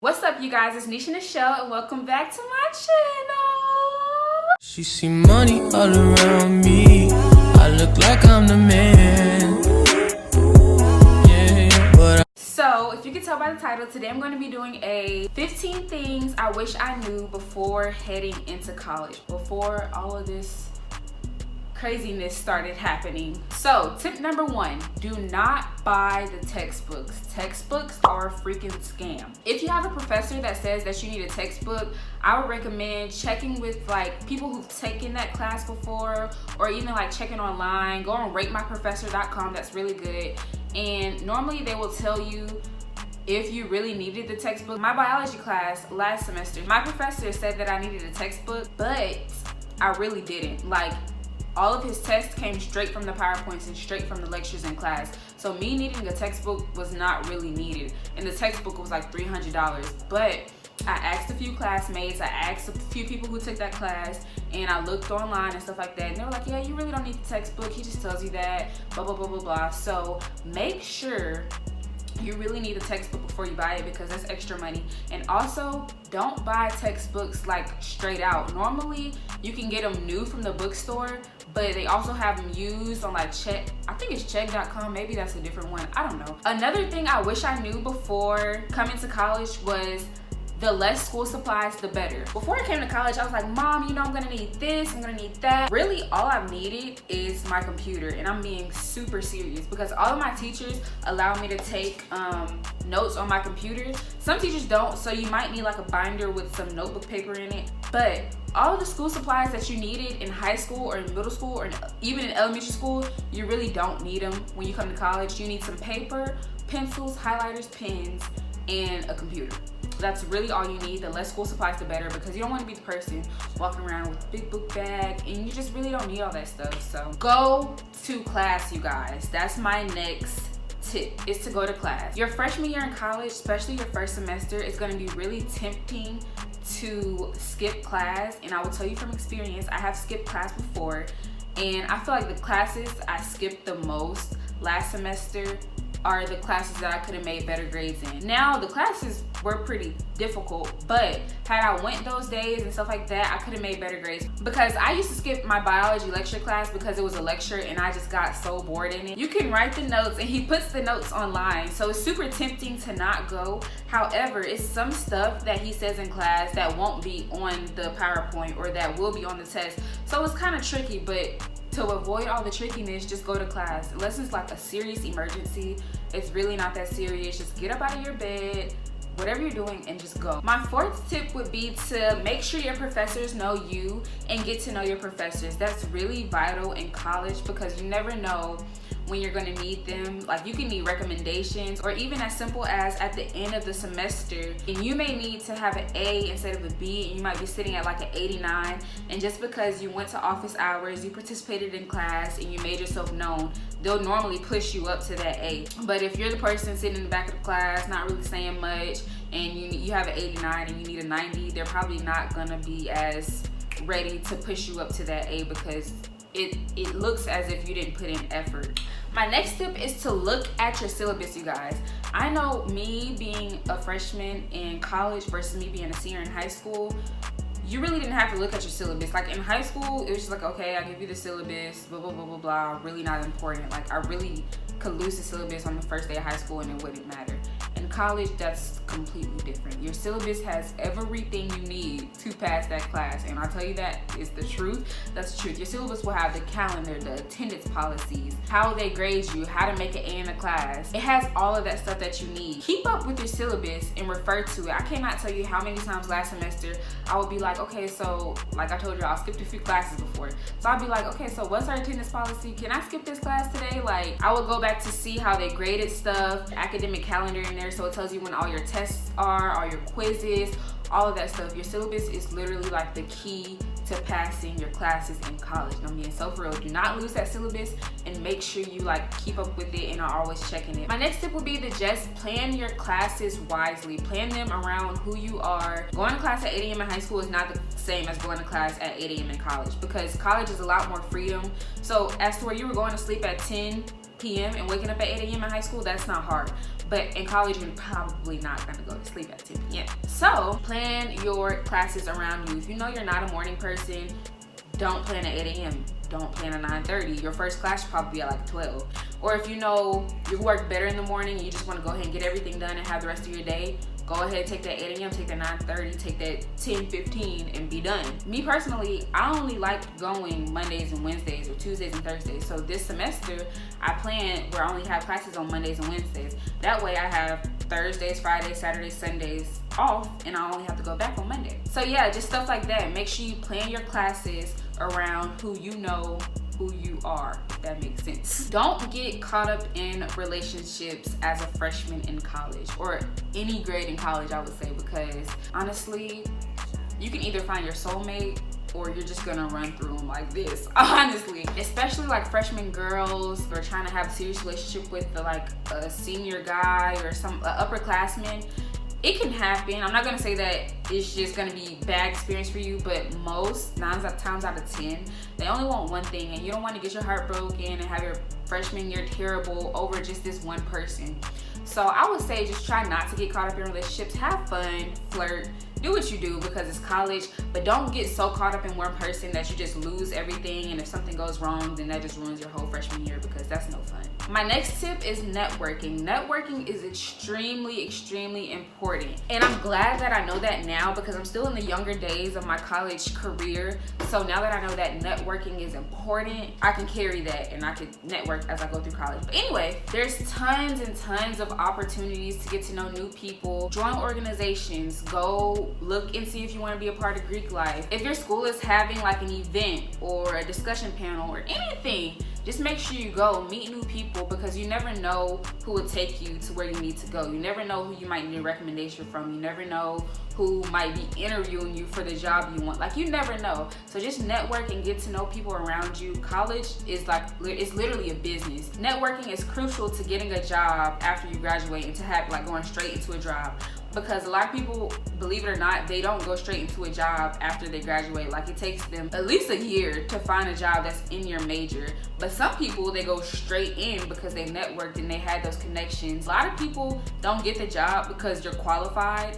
What's up, you guys? It's Nesha Nichelle and welcome back to my channel. She see money all around me. I look like I'm the man. So, if you can tell by the title, today I'm going to be doing a 15 things I wish I knew before heading into college, before all of this craziness started happening. So, tip number 1, do not buy the textbooks. Textbooks are a freaking scam. If you have a professor that says that you need a textbook, I would recommend checking with like people who've taken that class before, or even like checking online. Go on ratemyprofessor.com, that's really good. And normally they will tell you if you really needed the textbook. My biology class last semester, my professor said that I needed a textbook, but I really didn't. Like, all of his tests came straight from the PowerPoints and straight from the lectures in class. So me needing a textbook was not really needed. And the textbook was like $300. But I asked a few classmates, I asked a few people who took that class, and I looked online and stuff like that. And they were like, yeah, you really don't need the textbook. He just tells you that, blah, blah, blah, blah, blah. So make sure you really need a textbook before you buy it, because that's extra money. And also, don't buy textbooks like straight out. Normally, you can get them new from the bookstore, but they also have them used on like Check. I think it's check.com. Maybe that's a different one. I don't know. Another thing I wish I knew before coming to college was the less school supplies, the better. Before I came to college, I was like, Mom, you know, I'm gonna need this, I'm gonna need that. Really, all I've needed is my computer, and I'm being super serious because all of my teachers allow me to take notes on my computer. Some teachers don't, so you might need like a binder with some notebook paper in it. But all of the school supplies that you needed in high school or in middle school or even in elementary school, you really don't need them when you come to college. You need some paper, pencils, highlighters, pens, and a computer. That's really all you need. The less school supplies, the better, because you don't want to be the person walking around with a big book bag, and you just really don't need all that stuff. So go to class, you guys. That's my next tip, is to go to class. Your freshman year in college, especially your first semester, is going to be really tempting to skip class. And I will tell you from experience, I have skipped class before, and I feel like the classes I skipped the most last semester are the classes that I could have made better grades in. Now, the classes were pretty difficult, but had I went those days and stuff like that, I could have made better grades. Because I used to skip my biology lecture class because it was a lecture and I just got so bored in it. You can write the notes, and he puts the notes online, so it's super tempting to not go. However, it's some stuff that he says in class that won't be on the PowerPoint or that will be on the test. So it's kind of tricky, but to avoid all the trickiness, just go to class. Unless it's like a serious emergency, it's really not that serious. Just get up out of your bed, whatever you're doing, and just go. My fourth tip would be to make sure your professors know you and get to know your professors. That's really vital in college because you never know when you're going to need them. Like, you can need recommendations, or even as simple as at the end of the semester, and you may need to have an A instead of a B, and you might be sitting at like an 89, and just because you went to office hours, you participated in class, and you made yourself known, they'll normally push you up to that A. But if you're the person sitting in the back of the class, not really saying much, and you have an 89 and you need a 90, they're probably not gonna be as ready to push you up to that A, because it looks as if you didn't put in effort. My next tip is to look at your syllabus, you guys. I know, me being a freshman in college versus me being a senior in high school, you really didn't have to look at your syllabus. Like, in high school, it was just like, okay, I give you the syllabus, blah, blah, blah, blah, blah, really not important. Like, I really could lose the syllabus on the first day of high school and it wouldn't matter. In college, that's completely different. Your syllabus has everything you need to pass that class, and I'll tell you that is the truth. That's the truth. Your syllabus will have the calendar, the attendance policies, how they grade you, how to make an A in a class. It has all of that stuff that you need. Keep up with your syllabus and refer to it. I cannot tell you how many times last semester I would be like, okay, so like I told you, I skipped a few classes before. So I'd be like, okay, so what's our attendance policy? Can I skip this class today? Like, I would go back to see how they graded stuff, academic calendar in there, so it tells you when all your tests are, all your quizzes, all of that stuff. Your syllabus is literally like the key to passing your classes in college. I mean, so for real, do not lose that syllabus, and make sure you like keep up with it and are always checking it. My next tip would be to just plan your classes wisely. Plan them around who you are. Going to class at 8 a.m. in high school is not the same as going to class at 8 a.m. in college, because college is a lot more freedom. So as to where you were going to sleep at 10, p.m. and waking up at 8 a.m. in high school, that's not hard. But in college, you're probably not gonna go to sleep at 10 p.m. So plan your classes around you. If you know you're not a morning person, don't plan at 8 a.m. Don't plan at 9:30. Your first class should probably be at like 12. Or if you know you work better in the morning and you just wanna go ahead and get everything done and have the rest of your day, go ahead, take that 8 a.m., take that 9:30, take that 10:15 and be done. Me personally, I only like going Mondays and Wednesdays or Tuesdays and Thursdays. So this semester, I plan where I only have classes on Mondays and Wednesdays. That way I have Thursdays, Fridays, Saturdays, Sundays off, and I only have to go back on Monday. So yeah, just stuff like that. Make sure you plan your classes around who you know who you are, if that makes sense. Don't get caught up in relationships as a freshman in college, or any grade in college, I would say, because honestly, you can either find your soulmate or you're just gonna run through them like this, honestly. Especially like freshman girls who are trying to have a serious relationship with like a senior guy or some upperclassman. It can happen. I'm not gonna say that it's just gonna be bad experience for you, but most 9 times out of 10, they only want one thing, and you don't want to get your heart broken and have your freshman year terrible over just this one person. So I would say just try not to get caught up in relationships. Have fun, flirt, do what you do because it's college, but don't get so caught up in one person that you just lose everything, and if something goes wrong, then that just ruins your whole freshman year, because that's no fun. My next tip is networking. Networking is extremely important, and I'm glad that I know that now because I'm still in the younger days of my college career. So now that I know that networking is important, I can carry that and I can network as I go through college. But anyway, there's tons and tons of opportunities to get to know new people. Join organizations, go look and see if you want to be a part of Greek life. If your school is having like an event or a discussion panel or anything, just make sure you go meet new people, because you never know who will take you to where you need to go. You never know who you might need a recommendation from. You never know who might be interviewing you for the job you want. Like, you never know. So just network and get to know people around you. College is like, it's literally a business. Networking is crucial to getting a job after you graduate and to have like going straight into a job. Because a lot of people, believe it or not, they don't go straight into a job after they graduate. Like, it takes them at least a year to find a job that's in your major. But some people, they go straight in because they networked and they had those connections. A lot of people don't get the job because you're qualified.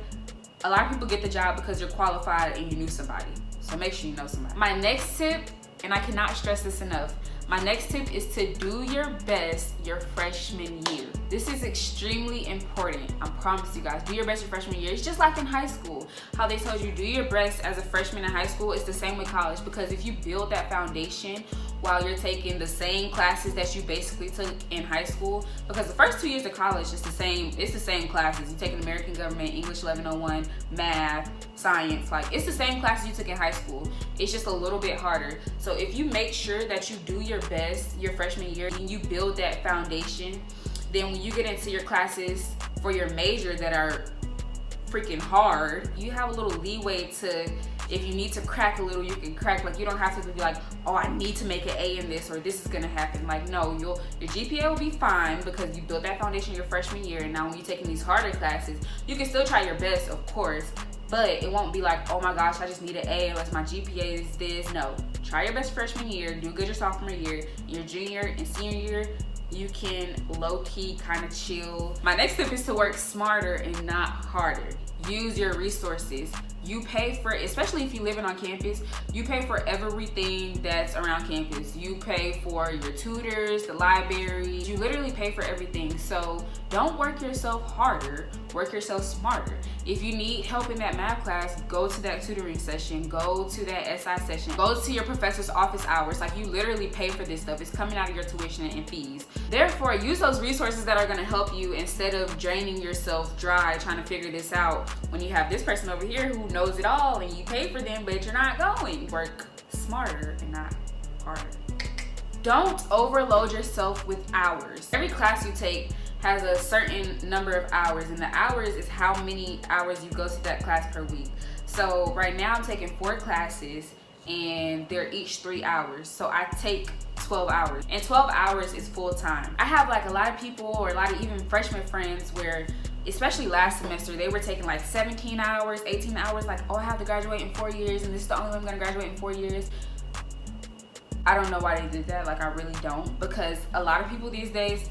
A lot of people get the job because you're qualified and you knew somebody. So make sure you know somebody. My next tip, and I cannot stress this enough, my next tip is to do your best your freshman year. This is extremely important. I promise you guys, do your best your freshman year. It's just like in high school. How they told you do your best as a freshman in high school, it's the same with college, because if you build that foundation while you're taking the same classes that you basically took in high school, because the first 2 years of college is the same classes. You take an American Government, English 1101, math, science, like it's the same classes you took in high school. It's just a little bit harder. So if you make sure that you do your best your freshman year and you build that foundation, then when you get into your classes for your major that are freaking hard, you have a little leeway to, if you need to crack a little, you can crack. Like, you don't have to be like, oh, I need to make an A in this or this is gonna happen. Like, no, your GPA will be fine because you built that foundation your freshman year, and now when you're taking these harder classes, you can still try your best, of course, but it won't be like, oh my gosh, I just need an A unless my GPA is this. No, try your best freshman year, do good your sophomore year, your junior and senior year, you can low-key kind of chill. My next tip is to work smarter and not harder. Use your resources. You pay for, especially if you're living on campus, you pay for everything that's around campus. You pay for your tutors, the library, you literally pay for everything. So don't work yourself harder, work yourself smarter. If you need help in that math class, go to that tutoring session, go to that SI session, go to your professor's office hours. Like, you literally pay for this stuff. It's coming out of your tuition and fees. Therefore, use those resources that are gonna help you instead of draining yourself dry trying to figure this out when you have this person over here who knows it all and you pay for them, but you're not going. Work smarter and not harder. Don't overload yourself with hours. Every class you take has a certain number of hours, and the hours is how many hours you go to that class per week. So right now I'm taking 4 classes and they're each 3 hours. So I take 12 hours, and 12 hours is full time. I have like a lot of people, or a lot of even freshman friends, where especially last semester, they were taking like 17 hours, 18 hours, like, oh, I have to graduate in 4 years and this is the only way I'm gonna graduate in 4 years. I don't know why they did that. Like, I really don't, because a lot of people these days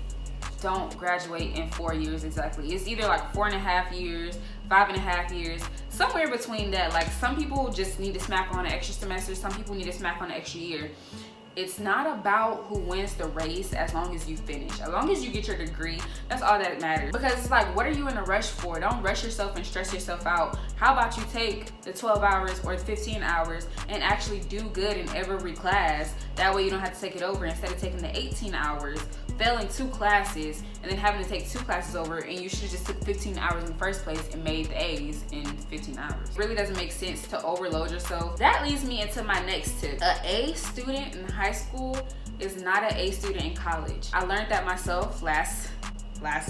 don't graduate in 4 years exactly. It's either like 4.5 years, 5.5 years, somewhere between that. Like, some people just need to smack on an extra semester, some people need to smack on an extra year. It's not about who wins the race as long as you finish. As long as you get your degree, that's all that matters. Because it's like, what are you in a rush for? Don't rush yourself and stress yourself out. How about you take the 12 hours or 15 hours and actually do good in every class? That way you don't have to take it over instead of taking the 18 hours, failing 2 classes, and then having to take 2 classes over, and you should have just took 15 hours in the first place and made the A's in 15 hours. It really doesn't make sense to overload yourself. That leads me into my next tip. An A student in high school is not an A student in college. I learned that myself last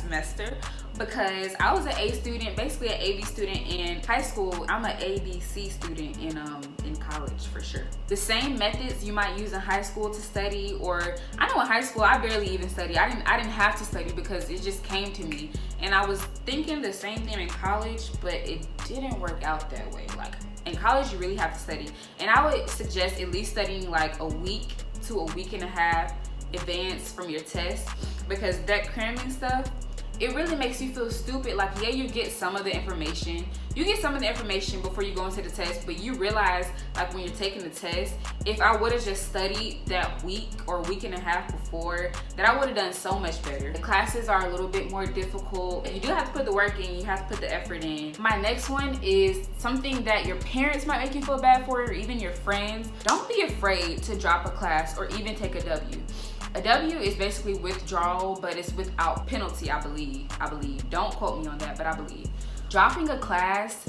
semester, because I was an A student, basically an AB student in high school. I'm an ABC student in college for sure. The same methods you might use in high school to study, or I know in high school I barely even studied. I didn't have to study because it just came to me. And I was thinking the same thing in college, but it didn't work out that way. Like, in college you really have to study. And I would suggest at least studying like a week to a week and a half advance from your test, because that cramming stuff, it really makes you feel stupid. Like, yeah, you get some of the information. You get some of the information before you go into the test, but you realize, like, when you're taking the test, if I would have just studied that week or week and a half before, that I would have done so much better. The classes are a little bit more difficult. You do have to put the work in, you have to put the effort in. My next one is something that your parents might make you feel bad for, or even your friends. Don't be afraid to drop a class or even take a W. A W is basically withdrawal, but it's without penalty, I believe. Don't quote me on that, but I believe. Dropping a class,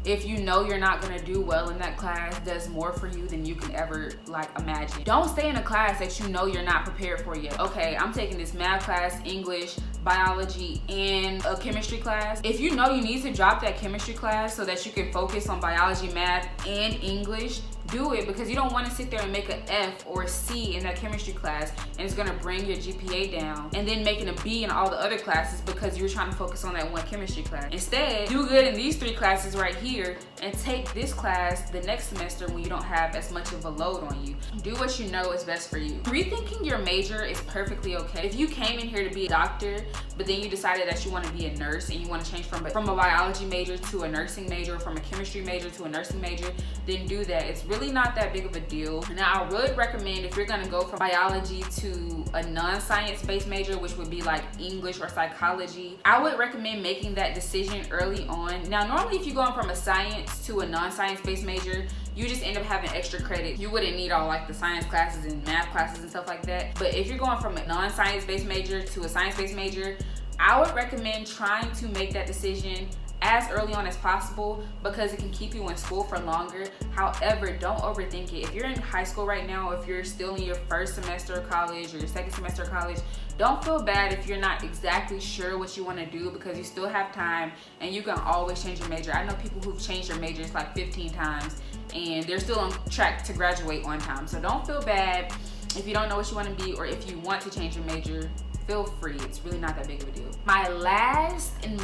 if you know you're not gonna do well in that class, does more for you than you can ever like imagine. Don't stay in a class that you know you're not prepared for yet. Okay, I'm taking this math class, English, biology, and a chemistry class. If you know you need to drop that chemistry class so that you can focus on biology, math, and English, do it, because you don't want to sit there and make an F or a C in that chemistry class, and it's going to bring your GPA down, and then making a B in all the other classes because you were trying to focus on that one chemistry class. Instead, do good in these 3 classes right here and take this class the next semester when you don't have as much of a load on you. Do what you know is best for you. Rethinking your major is perfectly okay. If you came in here to be a doctor, but then you decided that you want to be a nurse and you want to change from a biology major to a nursing major, or from a chemistry major to a nursing major, then do that. It's really not that big of a deal. Now, I would recommend, if you're going to go from biology to a non-science based major, which would be like English or psychology, I would recommend making that decision early on. Now, normally if you're going from a science to a non-science based major, you just end up having extra credit. You wouldn't need all like the science classes and math classes and stuff like that. But if you're going from a non-science based major to a science based major, I would recommend trying to make that decision as early on as possible, because it can keep you in school for longer. However, don't overthink it. If you're in high school right now, if you're still in your first semester of college or your second semester of college, don't feel bad if you're not exactly sure what you want to do, because you still have time and you can always change your major. I know people who've changed their majors like 15 times and they're still on track to graduate on time. So don't feel bad if you don't know what you want to be, or if you want to change your major, feel free. It's really not that big of a deal. My last and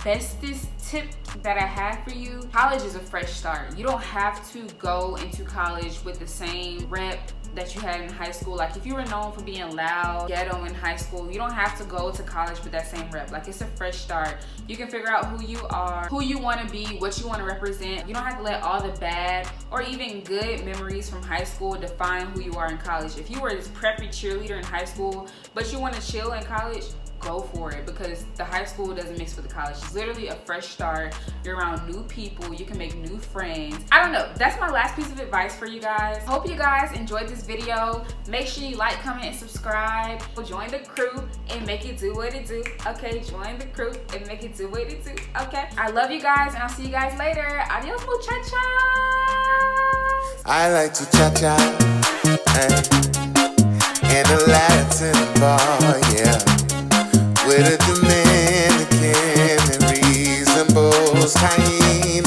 bestest tip that I have for you: college is a fresh start. You don't have to go into college with the same rep that you had in high school. Like, if you were known for being loud, ghetto in high school, you don't have to go to college with that same rep. Like, it's a fresh start. You can figure out who you are, who you want to be, what you want to represent. You don't have to let all the bad or even good memories from high school define who you are in college. If you were this preppy cheerleader in high school, but you want to chill in college, go for it, because the high school doesn't mix with the college. It's literally a fresh start. You're around new people. You can make new friends. I don't know. That's my last piece of advice for you guys. Hope you guys enjoyed this video. Make sure you like, comment, and subscribe. Join the crew and make it do what it do. Okay, join the crew and make it do what it do. Okay, I love you guys, and I'll see you guys later. Adios, muchachos. I like to cha-cha in a Latin bar, yeah, with a Dominican and reasonable Cayenne.